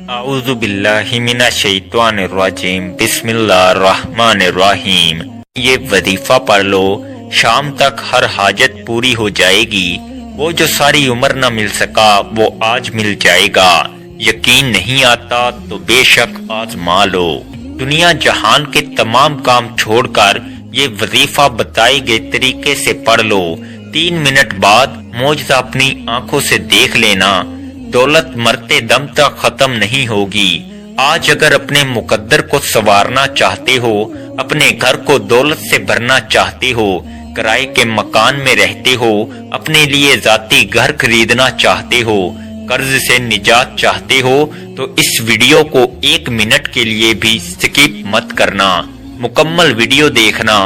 اعوذ باللہ من الشیطان الرجیم بسم اللہ الرحمن الرحیم۔ یہ وظیفہ پڑھ لو، شام تک ہر حاجت پوری ہو جائے گی۔ وہ جو ساری عمر نہ مل سکا وہ آج مل جائے گا۔ یقین نہیں آتا تو بے شک آزما لو۔ دنیا جہان کے تمام کام چھوڑ کر یہ وظیفہ بتائے گئے طریقے سے پڑھ لو۔ 3 منٹ بعد معجزہ اپنی آنکھوں سے دیکھ لینا۔ دولت مرتے دم تک ختم نہیں ہوگی۔ آج اگر اپنے مقدر کو سنوارنا چاہتے ہو، اپنے گھر کو دولت سے بھرنا چاہتے ہو، کرائے کے مکان میں رہتے ہو، اپنے لیے ذاتی گھر خریدنا چاہتے ہو، قرض سے نجات چاہتے ہو، تو اس ویڈیو کو 1 منٹ کے لیے بھی سکپ مت کرنا۔ مکمل ویڈیو دیکھنا،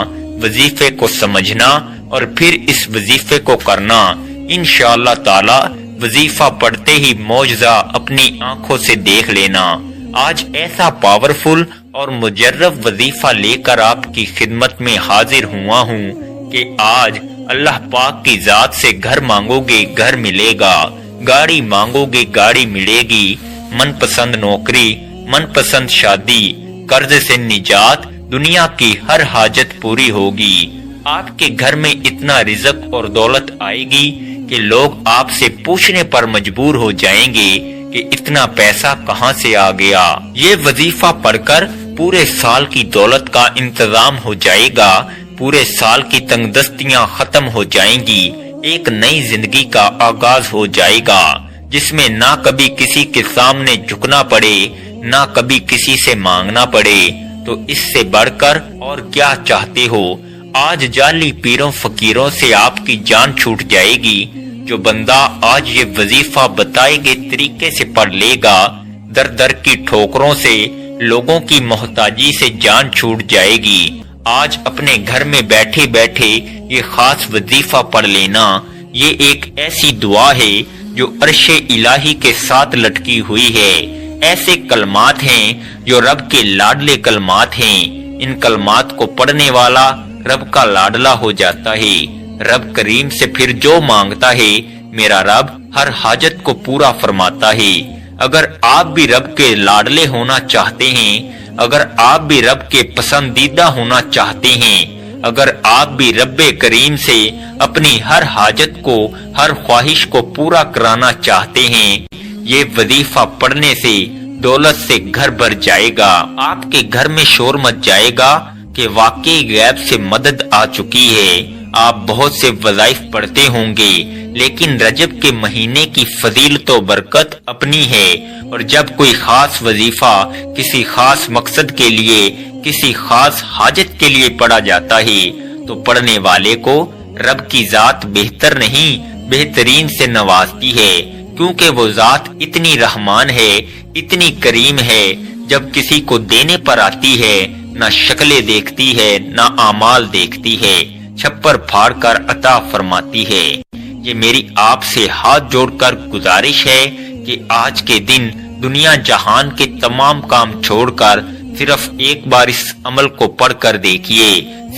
وظیفے کو سمجھنا اور پھر اس وظیفے کو کرنا۔ انشاءاللہ تعالی وظیفہ پڑھتے ہی معجزہ اپنی آنکھوں سے دیکھ لینا۔ آج ایسا پاورفل اور مجرب وظیفہ لے کر آپ کی خدمت میں حاضر ہوا ہوں کہ آج اللہ پاک کی ذات سے گھر مانگو گے گھر ملے گا، گاڑی مانگو گے گاڑی ملے گی، من پسند نوکری، من پسند شادی، قرض سے نجات، دنیا کی ہر حاجت پوری ہوگی۔ آپ کے گھر میں اتنا رزق اور دولت آئے گی کہ لوگ آپ سے پوچھنے پر مجبور ہو جائیں گے کہ اتنا پیسہ کہاں سے آ گیا۔ یہ وظیفہ پڑھ کر پورے سال کی دولت کا انتظام ہو جائے گا، پورے سال کی تنگ دستیاں ختم ہو جائیں گی، ایک نئی زندگی کا آغاز ہو جائے گا جس میں نہ کبھی کسی کے سامنے جھکنا پڑے، نہ کبھی کسی سے مانگنا پڑے۔ تو اس سے بڑھ کر اور کیا چاہتے ہو؟ آج جعلی پیروں فقیروں سے آپ کی جان چھوٹ جائے گی۔ جو بندہ آج یہ وظیفہ بتائے گئے طریقے سے پڑھ لے گا، در در کی ٹھوکروں سے، لوگوں کی محتاجی سے جان چھوٹ جائے گی۔ آج اپنے گھر میں بیٹھے بیٹھے یہ خاص وظیفہ پڑھ لینا۔ یہ ایک ایسی دعا ہے جو عرش الہی کے ساتھ لٹکی ہوئی ہے۔ ایسے کلمات ہیں جو رب کے لاڈلے کلمات ہیں۔ ان کلمات کو پڑھنے والا رب کا لاڈلا ہو جاتا ہے۔ رب کریم سے پھر جو مانگتا ہے میرا رب ہر حاجت کو پورا فرماتا ہے۔ اگر آپ بھی رب کے لاڈلے ہونا چاہتے ہیں، اگر آپ بھی رب کے پسندیدہ ہونا چاہتے ہیں، اگر آپ بھی رب کریم سے اپنی ہر حاجت کو، ہر خواہش کو پورا کرانا چاہتے ہیں، یہ وظیفہ پڑھنے سے دولت سے گھر بھر جائے گا۔ آپ کے گھر میں شور مچ جائے گا کہ واقعی غیب سے مدد آ چکی ہے۔ آپ بہت سے وظائف پڑھتے ہوں گے، لیکن رجب کے مہینے کی فضیلت و برکت اپنی ہے، اور جب کوئی خاص وظیفہ کسی خاص مقصد کے لیے، کسی خاص حاجت کے لیے پڑھا جاتا ہے تو پڑھنے والے کو رب کی ذات بہتر نہیں بہترین سے نوازتی ہے، کیونکہ وہ ذات اتنی رحمان ہے، اتنی کریم ہے، جب کسی کو دینے پر آتی ہے نہ شکلیں دیکھتی ہے نہ اعمال دیکھتی ہے، چھپر پھاڑ کر عطا فرماتی ہے۔ یہ میری آپ سے ہاتھ جوڑ کر گزارش ہے کہ آج کے دن دنیا جہان کے تمام کام چھوڑ کر صرف ایک بار اس عمل کو پڑھ کر دیکھیے۔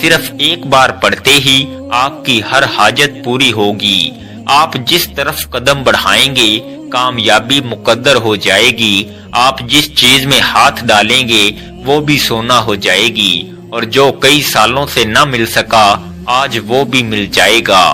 صرف ایک بار پڑھتے ہی آپ کی ہر حاجت پوری ہوگی۔ آپ جس طرف قدم بڑھائیں گے کامیابی مقدر ہو جائے گی۔ آپ جس چیز میں ہاتھ ڈالیں گے وہ بھی سونا ہو جائے گی، اور جو کئی سالوں سے نہ مل سکا آج وہ بھی مل جائے گا۔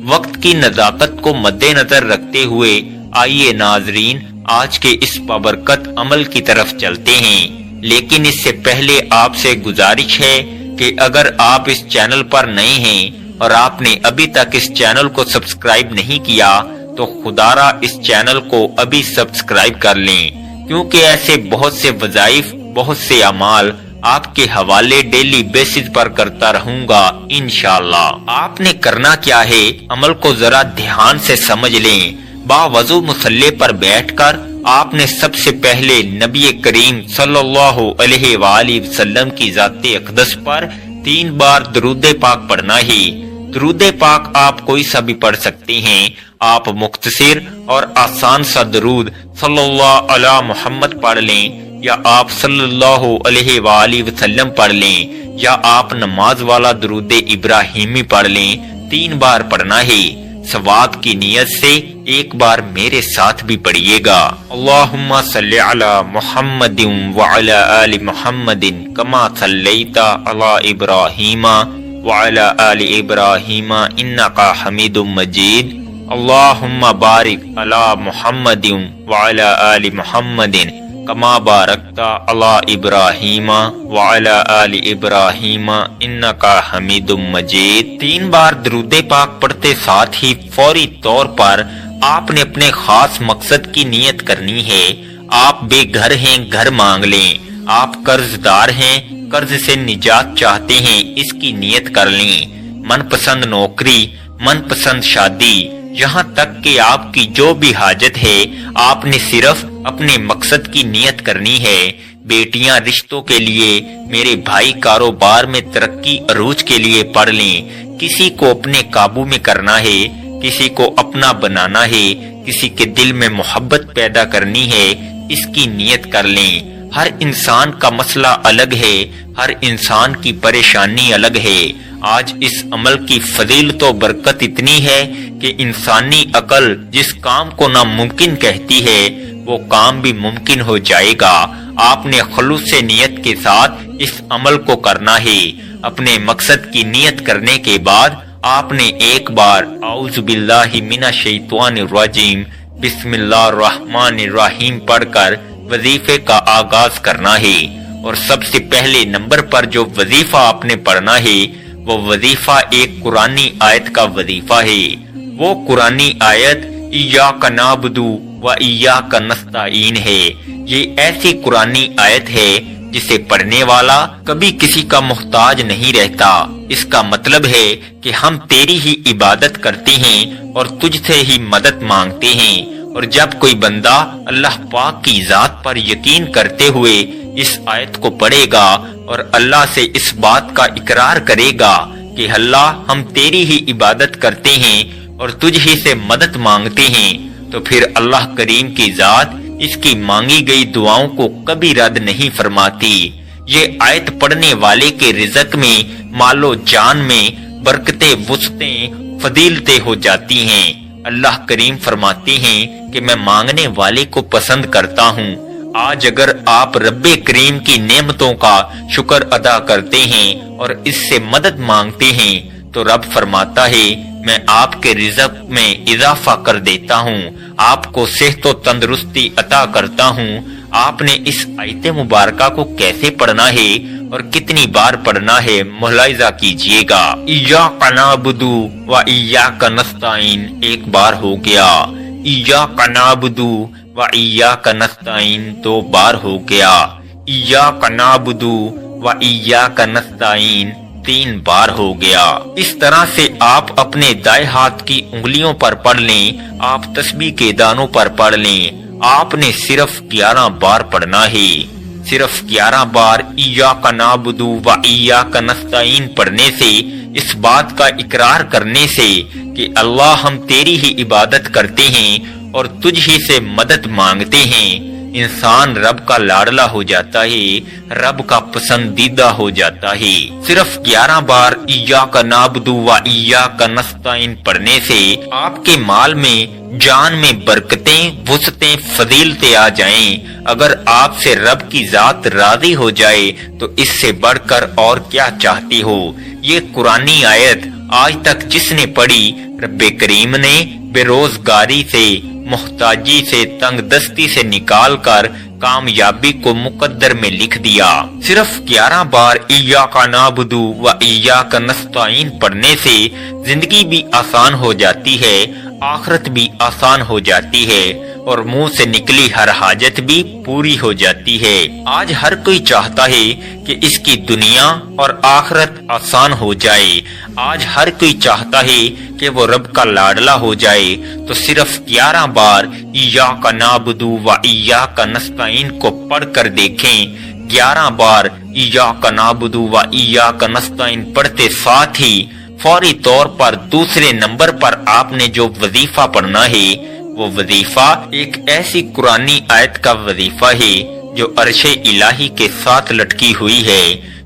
وقت کی نزاکت کو مد نظر رکھتے ہوئے آئیے ناظرین آج کے اس بابرکت عمل کی طرف چلتے ہیں، لیکن اس سے پہلے آپ سے گزارش ہے کہ اگر آپ اس چینل پر نئے ہیں اور آپ نے ابھی تک اس چینل کو سبسکرائب نہیں کیا تو خدارا اس چینل کو ابھی سبسکرائب کر لیں، کیونکہ ایسے بہت سے وظائف، بہت سے اعمال آپ کے حوالے ڈیلی بیسز پر کرتا رہوں گا انشاءاللہ۔ آپ نے کرنا کیا ہے، عمل کو ذرا دھیان سے سمجھ لیں۔ باوضو مصلی پر بیٹھ کر آپ نے سب سے پہلے نبی کریم صلی اللہ علیہ وآلہ وسلم کی ذات اقدس پر 3 بار درود پاک پڑھنا ہے۔ درود پاک آپ کوئی سا بھی پڑھ سکتے ہیں۔ آپ مختصر اور آسان سا درود صلی اللہ علی محمد پڑھ لیں، یا آپ صلی اللہ علیہ وآلہ وسلم پڑھ لیں، یا آپ نماز والا درود ابراہیمی پڑھ لیں۔ 3 بار پڑھنا ہے۔ ثواب کی نیت سے ایک بار میرے ساتھ بھی پڑھیے گا۔ اللہم صلی علی محمد وعلی آل محمد کما صلیت علی ابراہیم وعلی آل ابراہیم انکا حمید مجید۔ اللہم بارک علی محمد وعلی آل محمد کما بارکت علی ابراہیم وعلی آل ابراہیم انکا حمید مجید۔ 3 بار درود پاک پڑھتے ساتھ ہی فوری طور پر آپ نے اپنے خاص مقصد کی نیت کرنی ہے۔ آپ بے گھر ہیں، گھر مانگ لیں۔ آپ قرض دار ہیں، قرض سے نجات چاہتے ہیں، اس کی نیت کر لیں۔ من پسند نوکری، من پسند شادی، یہاں تک کہ آپ کی جو بھی حاجت ہے آپ نے صرف اپنے مقصد کی نیت کرنی ہے۔ بیٹیاں رشتوں کے لیے، میرے بھائی کاروبار میں ترقی عروج کے لیے پڑھ لیں۔ کسی کو اپنے قابو میں کرنا ہے، کسی کو اپنا بنانا ہے، کسی کے دل میں محبت پیدا کرنی ہے، اس کی نیت کر لیں۔ ہر انسان کا مسئلہ الگ ہے، ہر انسان کی پریشانی الگ ہے۔ آج اس عمل کی فضیلت و برکت اتنی ہے کہ انسانی عقل جس کام کو ناممکن کہتی ہے وہ کام بھی ممکن ہو جائے گا۔ آپ نے خلوص سے نیت کے ساتھ اس عمل کو کرنا ہے۔ اپنے مقصد کی نیت کرنے کے بعد آپ نے ایک بار اعوذ باللہ من الشیطان الرجیم بسم اللہ الرحمن الرحیم پڑھ کر وظیفے کا آغاز کرنا ہے۔ اور سب سے پہلے نمبر پر جو وظیفہ آپ نے پڑھنا ہے وہ وظیفہ ایک قرآنی آیت کا وظیفہ ہے۔ وہ قرآنی آیت ایاک نعبد و ایاک نستعین ہے۔ یہ ایسی قرآنی آیت ہے جسے پڑھنے والا کبھی کسی کا محتاج نہیں رہتا۔ اس کا مطلب ہے کہ ہم تیری ہی عبادت کرتے ہیں اور تجھ سے ہی مدد مانگتے ہیں۔ اور جب کوئی بندہ اللہ پاک کی ذات پر یقین کرتے ہوئے اس آیت کو پڑھے گا اور اللہ سے اس بات کا اقرار کرے گا کہ اللہ ہم تیری ہی عبادت کرتے ہیں اور تجھ ہی سے مدد مانگتے ہیں، تو پھر اللہ کریم کی ذات اس کی مانگی گئی دعاؤں کو کبھی رد نہیں فرماتی۔ یہ آیت پڑھنے والے کے رزق میں، مال و جان میں برکتیں، وسعتیں، فضیلتیں ہو جاتی ہیں۔ اللہ کریم فرماتے ہیں کہ میں مانگنے والے کو پسند کرتا ہوں۔ آج اگر آپ رب کریم کی نعمتوں کا شکر ادا کرتے ہیں اور اس سے مدد مانگتے ہیں تو رب فرماتا ہے میں آپ کے رزق میں اضافہ کر دیتا ہوں، آپ کو صحت و تندرستی عطا کرتا ہوں۔ آپ نے اس آیت مبارکہ کو کیسے پڑھنا ہے اور کتنی بار پڑھنا ہے ملاحظہ کیجئے گا۔ ایاک نعبد و ایاک نستعین ایک بار ہو گیا، ایاک نعبد و ایاک نستعین 2 بار ہو گیا، ایاک نعبد و ایاک نستعین 3 بار ہو گیا۔ اس طرح سے آپ اپنے دائیں ہاتھ کی انگلیوں پر پڑھ لیں، آپ تسبیح کے دانوں پر پڑھ لیں۔ آپ نے صرف 11 بار پڑھنا ہے۔ صرف 11 بار ایاک نعبد و ایاک نستعین پڑھنے سے، اس بات کا اقرار کرنے سے کہ اللہ ہم تیری ہی عبادت کرتے ہیں اور تجھ ہی سے مدد مانگتے ہیں، انسان رب کا لاڈلا ہو جاتا ہے، رب کا پسندیدہ ہو جاتا ہے۔ صرف 11 بار ایاک نعبد و ایاک نستعین پڑھنے سے آپ کے مال میں، جان میں برکتیں، وسعتیں، فضیلتیں آ جائیں۔ اگر آپ سے رب کی ذات راضی ہو جائے تو اس سے بڑھ کر اور کیا چاہتے ہو۔ یہ قرآنی آیت آج تک جس نے پڑھی، رب کریم نے بے روزگاری سے، محتاجی سے، تنگ دستی سے نکال کر کامیابی کو مقدر میں لکھ دیا۔ صرف 11 بار ایاک نعبد و ایاک نستعین پڑھنے سے زندگی بھی آسان ہو جاتی ہے، آخرت بھی آسان ہو جاتی ہے اور منہ سے نکلی ہر حاجت بھی پوری ہو جاتی ہے۔ آج ہر کوئی چاہتا ہے کہ اس کی دنیا اور آخرت آسان ہو جائے۔ آج ہر کوئی چاہتا ہے کہ وہ رب کا لاڈلا ہو جائے۔ تو صرف 11 بار ایاک نعبد و ایاک نستعین کو پڑھ کر دیکھیں۔ 11 بار ایاک نعبد و ایاک نستعین پڑھتے ساتھ ہی فوری طور پر دوسرے نمبر پر آپ نے جو وظیفہ پڑھنا ہے وہ وظیفہ ایک ایسی قرآنی آیت کا وظیفہ ہے جو عرش الہی کے ساتھ لٹکی ہوئی ہے۔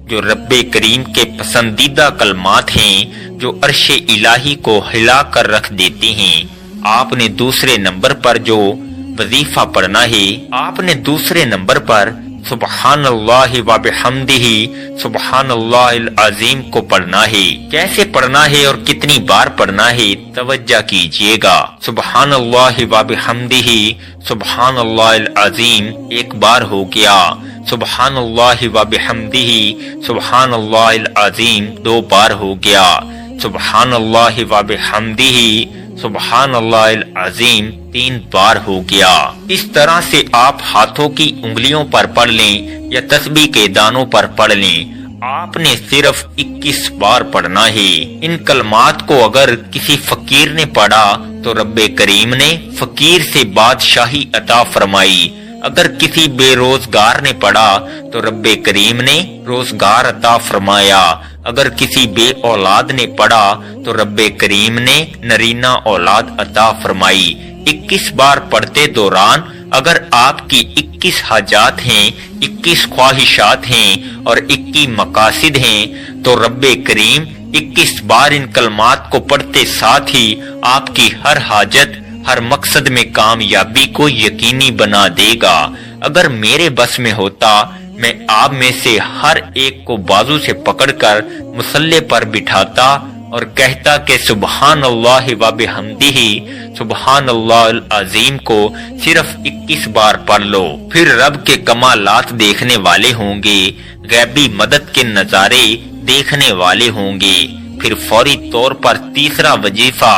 جو رب کریم کے پسندیدہ کلمات ہیں جو عرش الہی کو ہلا کر رکھ دیتے ہیں۔ آپ نے دوسرے نمبر پر جو وظیفہ پڑھنا ہے، آپ نے دوسرے نمبر پر سبحان اللہ و بحمدہ سبحان اللہ العظیم کو پڑھنا ہے۔ کیسے پڑھنا ہے اور کتنی بار پڑھنا ہے توجہ کیجئے گا۔ سبحان اللہ و بحمدہ سبحان اللہ العظیم ایک بار ہو گیا، سبحان اللہ و بحمدہ سبحان اللہ العظیم دو بار ہو گیا، سبحان اللہ و بحمدہ سبحان اللہ العظیم تین بار ہو گیا۔ اس طرح سے آپ ہاتھوں کی انگلیوں پر پڑھ لیں یا تسبیح کے دانوں پر پڑھ لیں۔ آپ نے صرف 21 بار پڑھنا ہے۔ ان کلمات کو اگر کسی فقیر نے پڑھا تو رب کریم نے فقیر سے بادشاہی عطا فرمائی، اگر کسی بے روزگار نے پڑھا تو رب کریم نے روزگار عطا فرمایا، اگر کسی بے اولاد نے پڑھا تو رب کریم نے نرینہ اولاد عطا فرمائی۔ 21 بار پڑھتے دوران اگر آپ کی 21 حاجات ہیں، 21 خواہشات ہیں اور 21 مقاصد ہیں تو رب کریم 21 بار ان کلمات کو پڑھتے ساتھ ہی آپ کی ہر حاجت، ہر مقصد میں کامیابی کو یقینی بنا دے گا۔ اگر میرے بس میں ہوتا میں آپ میں سے ہر ایک کو بازو سے پکڑ کر مصلے پر بٹھاتا اور کہتا کہ سبحان اللہ و بحمدہ سبحان اللہ العظیم کو صرف 21 بار پڑھ لو، پھر رب کے کمالات دیکھنے والے ہوں گے، غیبی مدد کے نظارے دیکھنے والے ہوں گے۔ پھر فوری طور پر تیسرا وظیفہ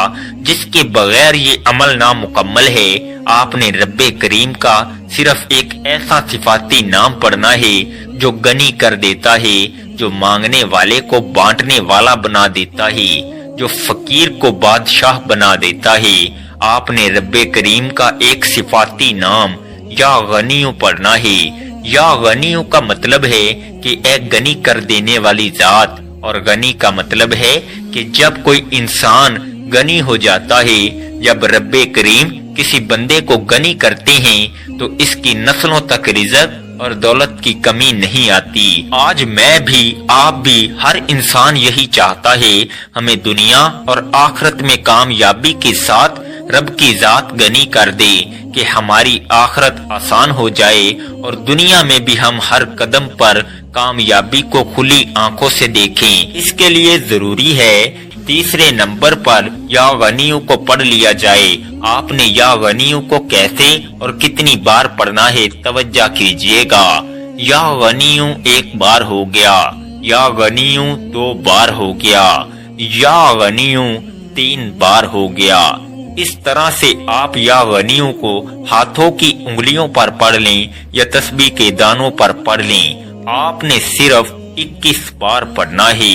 جس کے بغیر یہ عمل نامکمل ہے، آپ نے رب کریم کا صرف ایک ایسا صفاتی نام پڑھنا ہے جو غنی کر دیتا ہے، جو مانگنے والے کو بانٹنے والا بنا دیتا ہے، جو فقیر کو بادشاہ بنا دیتا ہے۔ آپ نے رب کریم کا ایک صفاتی نام یا غنیوں پڑھنا ہے۔ یا غنیوں کا مطلب ہے کہ اے غنی کر دینے والی ذات، اور غنی کا مطلب ہے کہ جب کوئی انسان غنی ہو جاتا ہے، جب رب کریم کسی بندے کو غنی کرتے ہیں تو اس کی نسلوں تک رزق اور دولت کی کمی نہیں آتی۔ آج میں بھی، آپ بھی، ہر انسان یہی چاہتا ہے ہمیں دنیا اور آخرت میں کامیابی کے ساتھ رب کی ذات غنی کر دے کہ ہماری آخرت آسان ہو جائے اور دنیا میں بھی ہم ہر قدم پر کامیابی کو کھلی آنکھوں سے دیکھیں۔ اس کے لیے ضروری ہے تیسرے نمبر پر یا غنیوں کو پڑھ لیا جائے۔ آپ نے یا غنیوں کو کیسے اور کتنی بار پڑھنا ہے توجہ کیجئے گا۔ یا غنیوں ایک بار ہو گیا، یا غنیوں دو بار ہو گیا، یا غنیوں تین بار ہو گیا۔ اس طرح سے آپ یا غنیوں کو ہاتھوں کی انگلیوں پر پڑھ لیں یا تسبیح کے دانوں پر پڑھ لیں۔ آپ نے صرف 21 بار پڑھنا ہے۔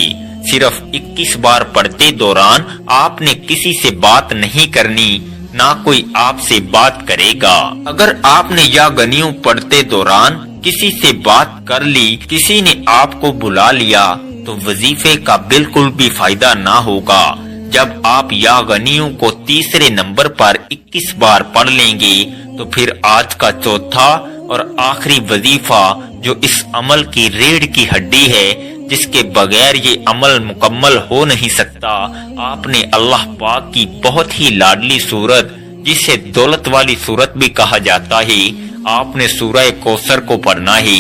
صرف 21 بار پڑھتے دوران آپ نے کسی سے بات نہیں کرنی، نہ کوئی آپ سے بات کرے گا۔ اگر آپ نے یا غنیوں پڑھتے دوران کسی سے بات کر لی، کسی نے آپ کو بلا لیا تو وظیفے کا بالکل بھی فائدہ نہ ہوگا۔ جب آپ یا غنیوں کو تیسرے نمبر پر 21 بار پڑھ لیں گے تو پھر آج کا چوتھا اور آخری وظیفہ جو اس عمل کی ریڑھ کی ہڈی ہے، جس کے بغیر یہ عمل مکمل ہو نہیں سکتا، آپ نے اللہ پاک کی بہت ہی لاڈلی سورت جسے دولت والی سورت بھی کہا جاتا ہے، آپ نے سورہ کوثر کو پڑھنا ہے۔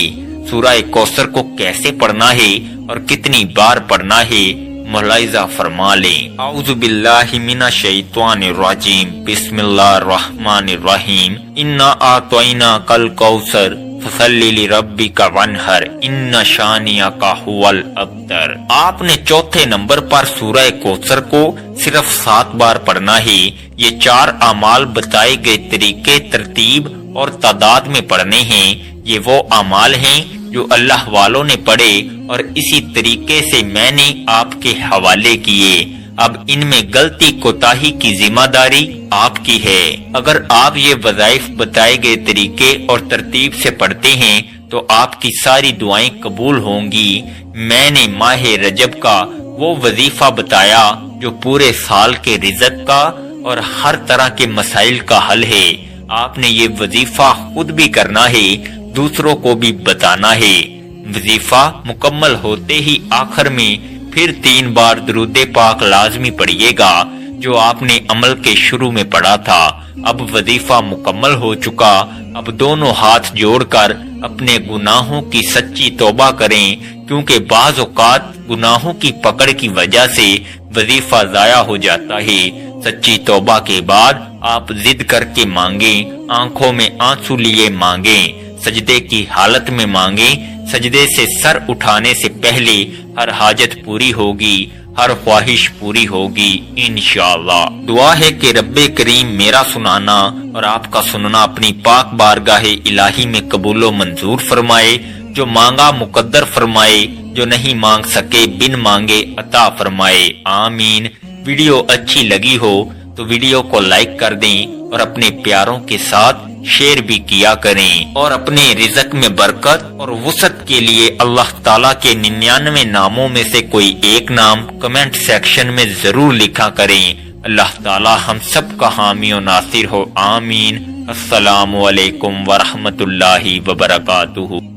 سورہ کوثر کو کیسے پڑھنا ہے اور کتنی بار پڑھنا ہے ملاحظہ فرما لیں۔ اعوذ باللہ من الشیطان الرجیم، بسم اللہ الرحمن الرحیم، انا اعطیناک الکوثر فصلی لربک وانحر ان شانئک ھو الابتر۔ آپ نے چوتھے نمبر پر سورہ کوثر کو صرف 7 بار پڑھنا ہے۔ یہ 4 اعمال بتائے گئے طریقے، ترتیب اور تعداد میں پڑھنے ہیں۔ یہ وہ اعمال ہیں جو اللہ والوں نے پڑھے اور اسی طریقے سے میں نے آپ کے حوالے کیے۔ اب ان میں غلطی کوتاہی کی ذمہ داری آپ کی ہے۔ اگر آپ یہ وظائف بتائے گئے طریقے اور ترتیب سے پڑھتے ہیں تو آپ کی ساری دعائیں قبول ہوں گی۔ میں نے ماہ رجب کا وہ وظیفہ بتایا جو پورے سال کے رزق کا اور ہر طرح کے مسائل کا حل ہے۔ آپ نے یہ وظیفہ خود بھی کرنا ہے، دوسروں کو بھی بتانا ہے۔ وظیفہ مکمل ہوتے ہی آخر میں پھر 3 بار درود پاک لازمی پڑھیے گا جو آپ نے عمل کے شروع میں پڑھا تھا۔ اب وظیفہ مکمل ہو چکا، اب دونوں ہاتھ جوڑ کر اپنے گناہوں کی سچی توبہ کریں، کیونکہ بعض اوقات گناہوں کی پکڑ کی وجہ سے وظیفہ ضائع ہو جاتا ہے۔ سچی توبہ کے بعد آپ ضد کر کے مانگیں، آنکھوں میں آنسو لیے مانگیں، سجدے کی حالت میں مانگیں۔ سجدے سے سر اٹھانے سے پہلے ہر حاجت پوری ہوگی، ہر خواہش پوری ہوگی انشاءاللہ۔ دعا ہے کہ رب کریم میرا سنانا اور آپ کا سننا اپنی پاک بارگاہ الہی میں قبول و منظور فرمائے، جو مانگا مقدر فرمائے، جو نہیں مانگ سکے بن مانگے عطا فرمائے، آمین۔ ویڈیو اچھی لگی ہو تو ویڈیو کو لائک کر دیں اور اپنے پیاروں کے ساتھ شیئر بھی کیا کریں، اور اپنے رزق میں برکت اور وسعت کے لیے اللہ تعالیٰ کے 99 ناموں میں سے کوئی ایک نام کمنٹ سیکشن میں ضرور لکھا کریں۔ اللہ تعالیٰ ہم سب کا حامی و ناصر ہو، آمین۔ السلام علیکم ورحمۃ اللہ وبرکاتہ۔